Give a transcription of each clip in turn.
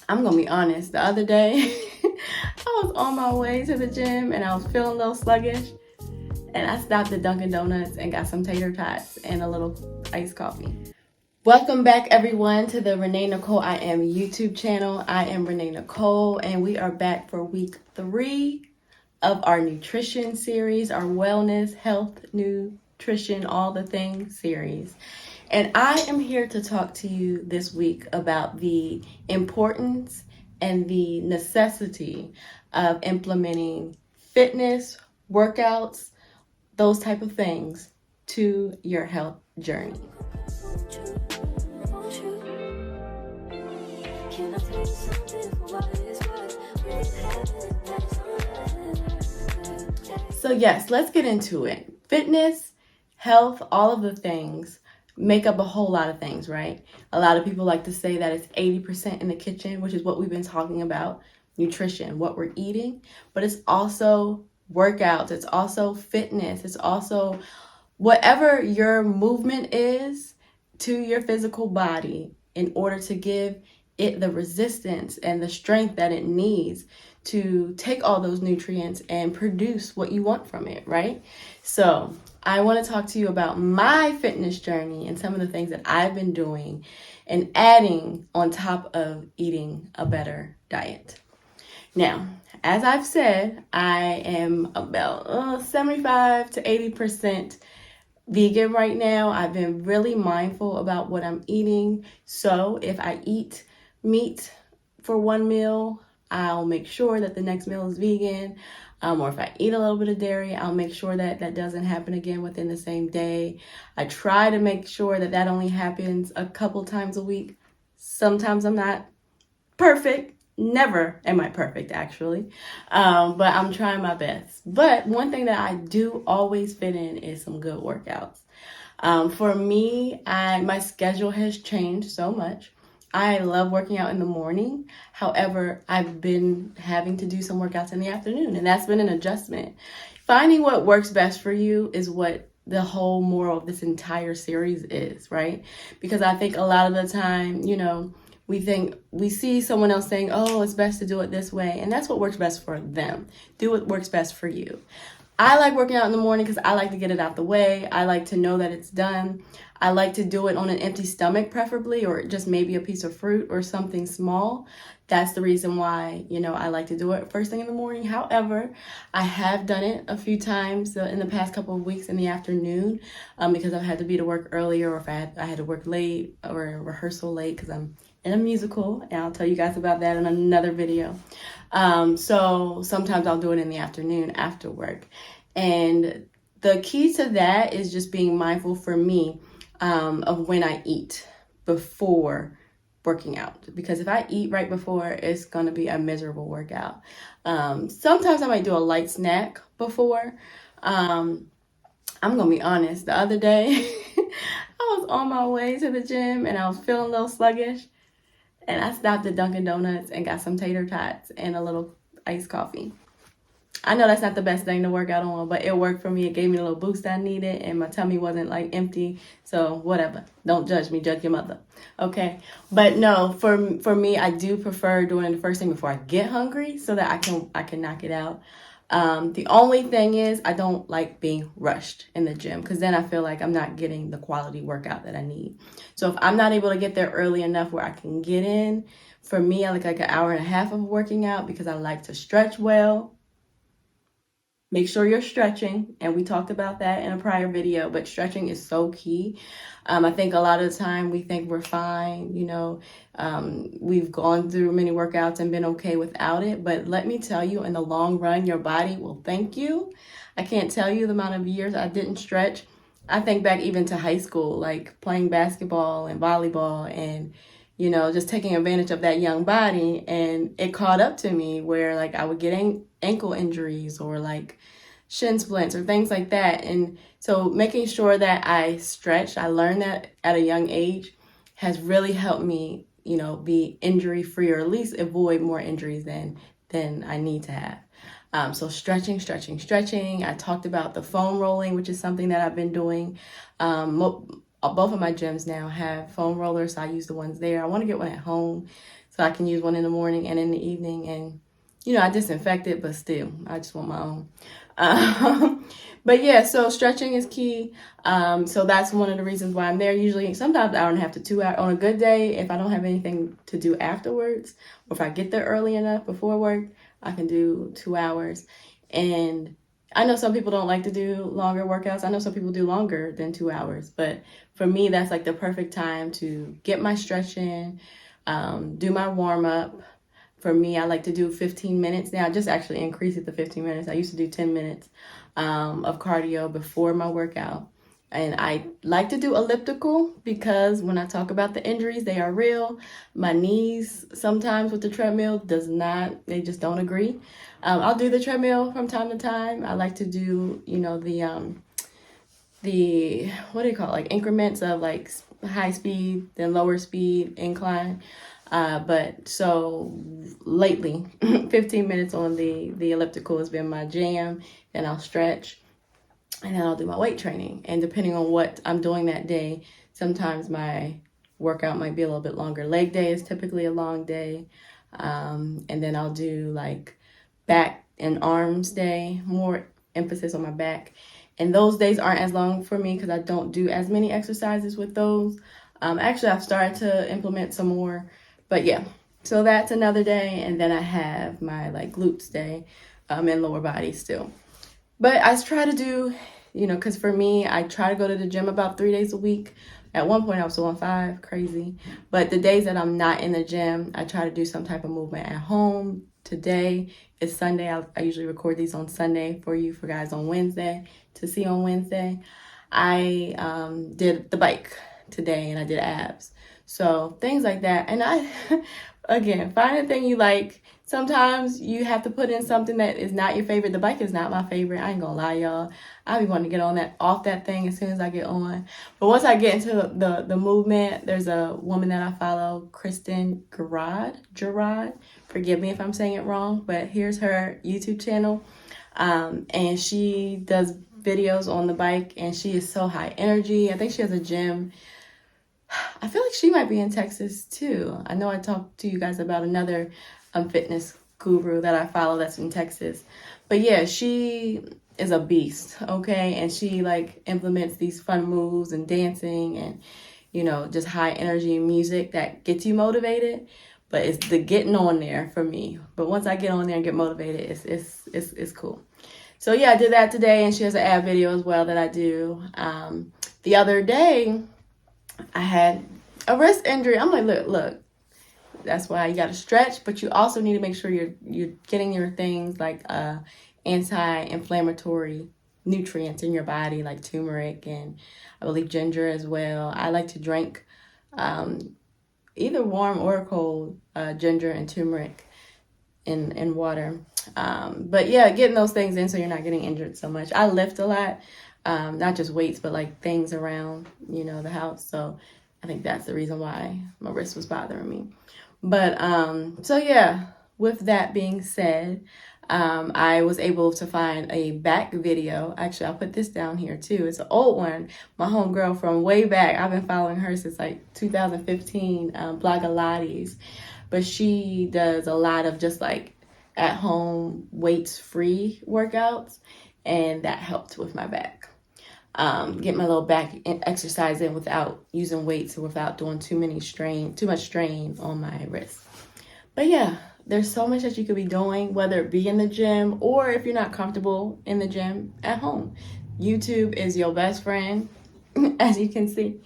I'm gonna be honest, the other day I was on my way to the gym and I was feeling a little sluggish, and I stopped at Dunkin' Donuts and got some tater tots and a little iced coffee. Welcome back, everyone, to the Renee Nicole I Am YouTube channel. I am Renee Nicole, and we are back for week 3 of our nutrition series, our wellness, health, nutrition, all the things series. And I am here to talk to you this week about the importance and the necessity of implementing fitness, workouts, those type of things to your health journey. So yes, let's get into it. Fitness, health, all of the things make up a whole lot of things, right? A lot of people like to say that it's 80% in the kitchen, which is what we've been talking about, nutrition, what we're eating, but it's also workouts, it's also fitness, it's also whatever your movement is to your physical body in order to give it the resistance and the strength that it needs to take all those nutrients and produce what you want from it, right? So I want to talk to you about my fitness journey and some of the things that I've been doing and adding on top of eating a better diet. Now, as I've said, I am about 75 to 80% vegan right now. I've been really mindful about what I'm eating. So if I eat meat for one meal, I'll make sure that the next meal is vegan. Or if I eat a little bit of dairy, I'll make sure that that doesn't happen again within the same day. I try to make sure that that only happens a couple times a week. Sometimes I'm not perfect. Never am I perfect, actually. But I'm trying my best. But one thing that I do always fit in is some good workouts. For me, my schedule has changed so much. I love working out in the morning. However, I've been having to do some workouts in the afternoon, and that's been an adjustment. Finding what works best for you is what the whole moral of this entire series is, right? Because I think a lot of the time, we see someone else saying, oh, it's best to do it this way. And that's what works best for them. Do what works best for you. I like working out in the morning because I like to get it out the way. I like to know that it's done. I like to do it on an empty stomach, preferably, or just maybe a piece of fruit or something small. That's the reason why, I like to do it first thing in the morning. However, I have done it a few times in the past couple of weeks in the afternoon because I've had to be to work earlier, or if I had to work late or rehearsal late because I'm in a musical, and I'll tell you guys about that in another video. So sometimes I'll do it in the afternoon after work. And the key to that is just being mindful for me of when I eat before working out. Because if I eat right before, it's going to be a miserable workout. Sometimes I might do a light snack before. I'm going to be honest. The other day, I was on my way to the gym and I was feeling a little sluggish. And I stopped at Dunkin' Donuts and got some tater tots and a little iced coffee. I know that's not the best thing to work out on, but it worked for me. It gave me a little boost I needed, and my tummy wasn't empty. So whatever. Don't judge me. Judge your mother. Okay. But no, for me, I do prefer doing it the first thing before I get hungry so that I can knock it out. The only thing is I don't like being rushed in the gym because then I feel like I'm not getting the quality workout that I need. So if I'm not able to get there early enough where I can get in, for me, I like an hour and a half of working out because I like to stretch well. Make sure you're stretching, and we talked about that in a prior video, but stretching is so key. I think a lot of the time we think we're fine, we've gone through many workouts and been okay without it, but let me tell you, in the long run, your body will thank you. I can't tell you the amount of years I didn't stretch. I think back even to high school, like playing basketball and volleyball and just taking advantage of that young body, and it caught up to me where I would get ankle injuries or shin splints or things like that. And so making sure that I stretch, I learned that at a young age, has really helped me, be injury free, or at least avoid more injuries than I need to have. So stretching. I talked about the foam rolling, which is something that I've been doing. Both of my gyms now have foam rollers, so I use the ones there. I want to get one at home so I can use one in the morning and in the evening. And, you know, I disinfect it, but still, I just want my own. But yeah, so stretching is key. So that's one of the reasons why I'm there. Usually, sometimes an hour and a half to 2 hours. On a good day, if I don't have anything to do afterwards, or if I get there early enough before work, I can do 2 hours. And I know some people don't like to do longer workouts. I know some people do longer than 2 hours. But for me, that's like the perfect time to get my stretch in, do my warm up. For me, I like to do 15 minutes. Now, I just actually increased it to 15 minutes. I used to do 10 minutes of cardio before my workout. And I like to do elliptical because when I talk about the injuries, they are real. My knees sometimes with the treadmill they just don't agree. I'll do the treadmill from time to time. I like to do, you know, the what do you call it? Like increments of like high speed, then lower speed incline. But so lately, 15 minutes on the elliptical has been my jam. Then I'll stretch, and then I'll do my weight training. And depending on what I'm doing that day, sometimes my workout might be a little bit longer. Leg day is typically a long day. And then I'll do like back and arms day, more emphasis on my back. And those days aren't as long for me because I don't do as many exercises with those. Actually, I've started to implement some more. But yeah, so that's another day. And then I have my like glutes day and lower body still. But I try to do, you know, because for me, I try to go to the gym about 3 days a week. At one point, I was doing 5, crazy. But the days that I'm not in the gym, I try to do some type of movement at home. Today is Sunday. I usually record these on Sunday for you, for guys on Wednesday, to see on Wednesday. I did the bike today, and I did abs. So things like that. And I, again, find a thing you like. Sometimes you have to put in something that is not your favorite. The bike is not my favorite. I ain't gonna lie, y'all. I be wanting to get off that thing as soon as I get on. But once I get into the movement, there's a woman that I follow, Kristen Gerard. Forgive me if I'm saying it wrong, but here's her YouTube channel. And she does videos on the bike, and she is so high energy. I think she has a gym. I feel like she might be in Texas too. I know I talked to you guys about another fitness guru that I follow that's in Texas. But yeah, she is a beast, okay? And she like implements these fun moves and dancing and, you know, just high energy music that gets you motivated. But it's the getting on there for me. But once I get on there and get motivated, it's cool. So yeah, I did that today, and she has an ab video as well that I do. The other day, I had a wrist injury. I'm like, look. That's why you got to stretch, but you also need to make sure you're getting your things like anti-inflammatory nutrients in your body, like turmeric and I believe ginger as well. I like to drink either warm or cold ginger and turmeric in water. But yeah, getting those things in so you're not getting injured so much. I lift a lot, not just weights, but like things around, you know, the house. So I think that's the reason why my wrist was bothering me. But so yeah, with that being said, I was able to find a back video. Actually, I'll put this down here too. It's an old one. My homegirl from way back. I've been following her since like 2015, Blogilates. But she does a lot of just like at home weights-free workouts. And that helped with my back. Get my little back exercise in without using weights or without doing too much strain on my wrist. But yeah, there's so much that you could be doing, whether it be in the gym or if you're not comfortable in the gym at home. YouTube is your best friend, as you can see.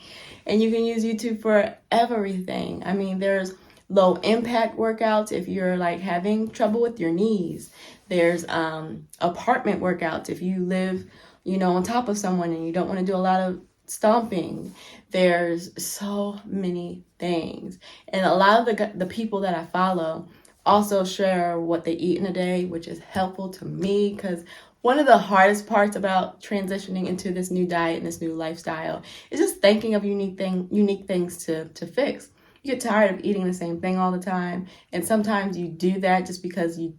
And you can use YouTube for everything. I mean, there's low impact workouts if you're like having trouble with your knees. There's apartment workouts if you live, you know, on top of someone and you don't want to do a lot of stomping. There's so many things. And a lot of the people that I follow also share what they eat in a day, which is helpful to me because one of the hardest parts about transitioning into this new diet and this new lifestyle is just thinking of unique things to fix. You get tired of eating the same thing all the time. And sometimes you do that just because you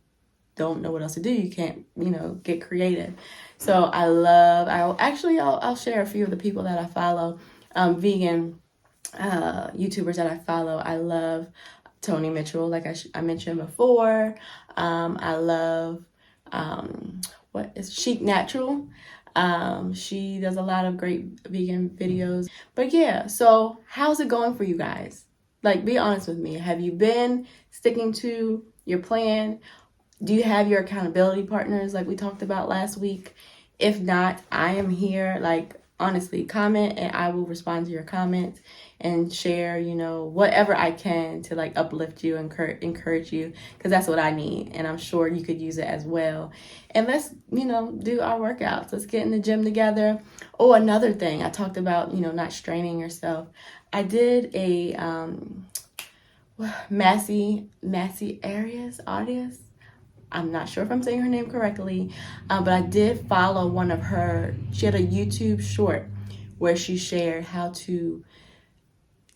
don't know what else to do. You can't, you know, get creative. So I'll share a few of the people that I follow, vegan YouTubers that I follow. I love Tony Mitchell, like I mentioned before. I love what is Chic Natural. She does a lot of great vegan videos. But yeah, so how's it going for you guys? Like, be honest with me. Have you been sticking to your plan? Do you have your accountability partners like we talked about last week? If not, I am here. Like, honestly, comment and I will respond to your comments and share, whatever I can to like uplift you, encourage you, because that's what I need. And I'm sure you could use it as well. And let's, do our workouts. Let's get in the gym together. Oh, another thing I talked about, not straining yourself. I did a Massey Arias. I'm not sure if I'm saying her name correctly, but I did follow one of she had a YouTube short where she shared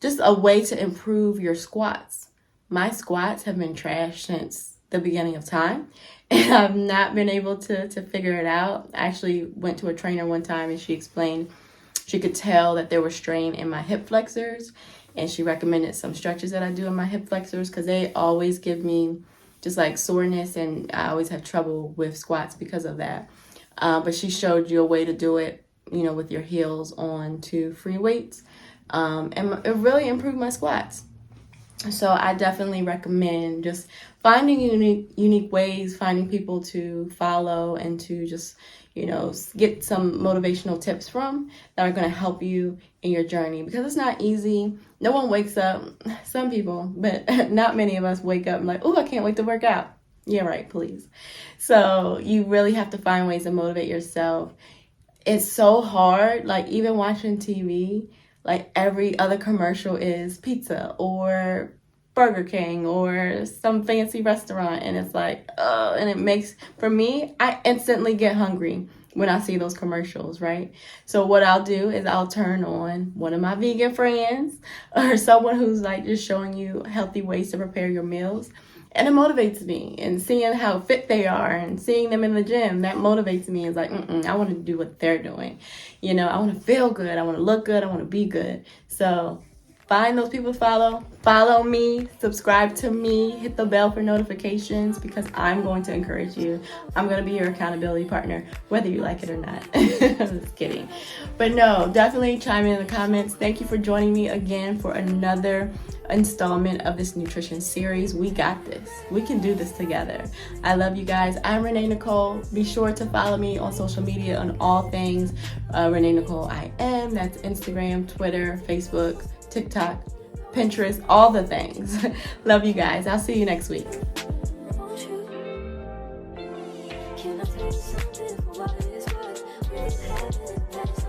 just a way to improve your squats. My squats have been trash since the beginning of time, and I've not been able to figure it out. I actually went to a trainer one time and she explained she could tell that there was strain in my hip flexors, and she recommended some stretches that I do in my hip flexors because they always give me just like soreness, and I always have trouble with squats because of that. But she showed you a way to do it, with your heels on to free weights. And it really improved my squats. So I definitely recommend just finding unique ways, finding people to follow and to just, get some motivational tips from that are going to help you in your journey, because it's not easy. No one wakes up, some people, but not many of us wake up and like, oh, I can't wait to work out. Yeah, right, please. So you really have to find ways to motivate yourself. It's so hard, like even watching TV, like every other commercial is pizza or Burger King or some fancy restaurant, and it's like, oh, and it makes, for me, I instantly get hungry when I see those commercials, right? So what I'll do is I'll turn on one of my vegan friends or someone who's like just showing you healthy ways to prepare your meals, and it motivates me. And seeing how fit they are and seeing them in the gym, that motivates me. It's like, I want to do what they're doing. I want to feel good. I want to look good. I want to be good. So find those people to follow me, subscribe to me, hit the bell for notifications, because I'm going to encourage you. I'm going to be your accountability partner, whether you like it or not. I'm just kidding. But no, definitely chime in the comments. Thank you for joining me again for another installment of this nutrition series. We got this. We can do this together. I love you guys. I'm Renee Nicole. Be sure to follow me on social media on all things Renee Nicole IM. That's Instagram, Twitter, Facebook, TikTok, Pinterest, all the things. Love you guys. I'll see you next week. Can I tell you something? What is what? We have it, that's